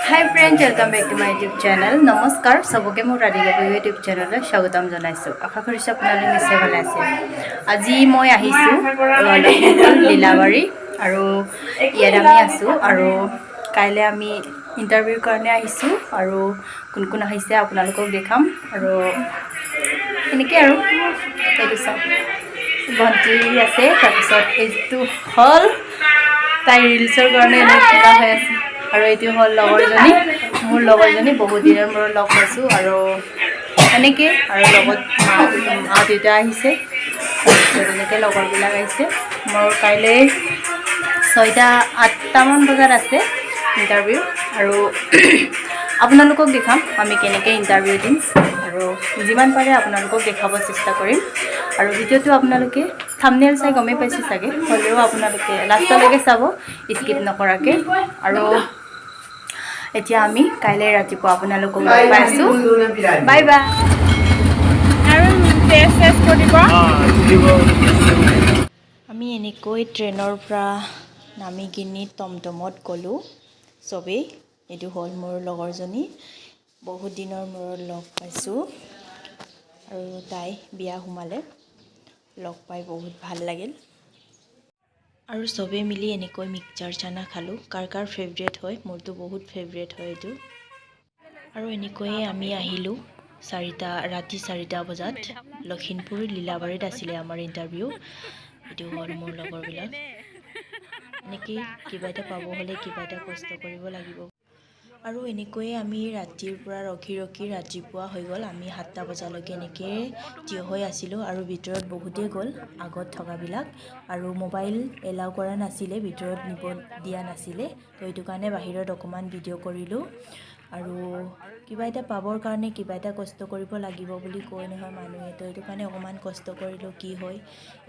Hi friends, welcome back to my YouTube channel. নমস্কাৰ সবকে মোৰ ৰাধিকা YouTube চেনেললৈ স্বাগতম জনাইছো। আশা কৰিছো আপোনালোক নিশ্চয় ভালে আছে। আজি মই আহিছো লীলাবাৰী আৰু ইয়াত আমি আছো আৰু কাইলে আমি ইন্টাৰভিউ কাৰণে আহিছো আৰু কোন কোন আহিছে আপোনালোকক দেখাম আৰু এনেকৈ আৰু এইটো চাওক ভণ্টি আছে তাৰপিছত এইটো হল তাই ৰিলছৰ কাৰণে কিবা হৈ আছে আৰু এইটো হল লগৰজনী মোৰ লগৰজনী বহুত দিনৰ মূৰত লগ পাইছো আৰু এনেকৈ আৰু লগত মা দেউতা আহিছে তেনেকৈ লগৰবিলাক আহিছে মোৰ কাইলৈ 6-8মান বজাত আছে ইণ্টাৰভিউ আৰু আপোনালোকক দেখাম আমি কেনেকৈ ইণ্টাৰভিউ দিম আৰু যিমান পাৰে আপোনালোকক দেখাব চেষ্টা কৰিম আৰু ভিডিঅ'টো আপোনালোকে থাম্বনেল চাই গমেই পাইছে চাগে হ'লেও আপোনালোকে লাষ্টলৈকে চাব স্কিপ নকৰাকৈ আৰু এতিয়া আমি কাইলৈ ৰাতিপুৱা আপোনালোকক লগ পাই আছোঁ বাই বাই আৰু টেষ্ট কৰিব আমি এনেকৈ ট্ৰেইনৰ পৰা নামি কিনি টমটমত গ'লোঁ চবেই এইটো হ'ল মোৰ লগৰজনী বহুত দিনৰ মূৰত লগ পাইছোঁ আৰু তাই বিয়া সোমালে লগ পাই বহুত ভাল লাগিল আৰু চবেই মিলি এনেকৈ মিক্সচাৰ চানা খালোঁ কাৰ ফেভৰেট হয় মোৰতো বহুত ফেভৰেট হয় এইটো আৰু এনেকৈয়ে আমি আহিলোঁ ৰাতি 4টা বজাত লখিমপুৰ লীলাবাৰীত আছিলে আমাৰ ইণ্টাৰভিউ এইটো হ'ল মোৰ লগৰবিলাক এনেকৈ কিবা এটা পাব হ'লে কিবা এটা কষ্ট কৰিব লাগিব আৰু এনেকৈয়ে আমি ৰাতিৰ পৰা ৰখি ৰাতিপুৱা হৈ গ'ল আমি 7টা বজালৈকে এনেকৈ থিয় হৈ আছিলোঁ আৰু ভিতৰত বহুতেই গ'ল আগত থকাবিলাক আৰু মোবাইল এলাউ কৰা নাছিলে ভিতৰত নিব দিয়া নাছিলে তো এইটো কাৰণে বাহিৰত অকণমান ভিডিঅ' কৰিলোঁ আৰু কিবা এটা পাবৰ কাৰণে কিবা এটা কষ্ট কৰিব লাগিব বুলি কয় নহয় মানুহে তো এইটো কাৰণে অকণমান কষ্ট কৰিলোঁ কি হয়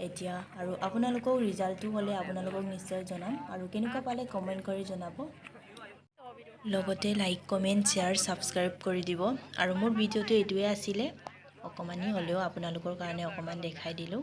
এতিয়া আৰু আপোনালোকক ৰিজাল্টটো হ'লে আপোনালোকক নিশ্চয় জনাম আৰু কেনেকুৱা পালে কমেণ্ট কৰি জনাব লগতে লাইক কমেণ্ট শ্বেয়াৰ ছাবস্ক্ৰাইব কৰি দিব আৰু মোৰ ভিডিঅ'টো এইটোৱে আছিলে অকণমানি হ'লেও আপোনালোকৰ কাৰণে অকণমান দেখাই দিলোঁ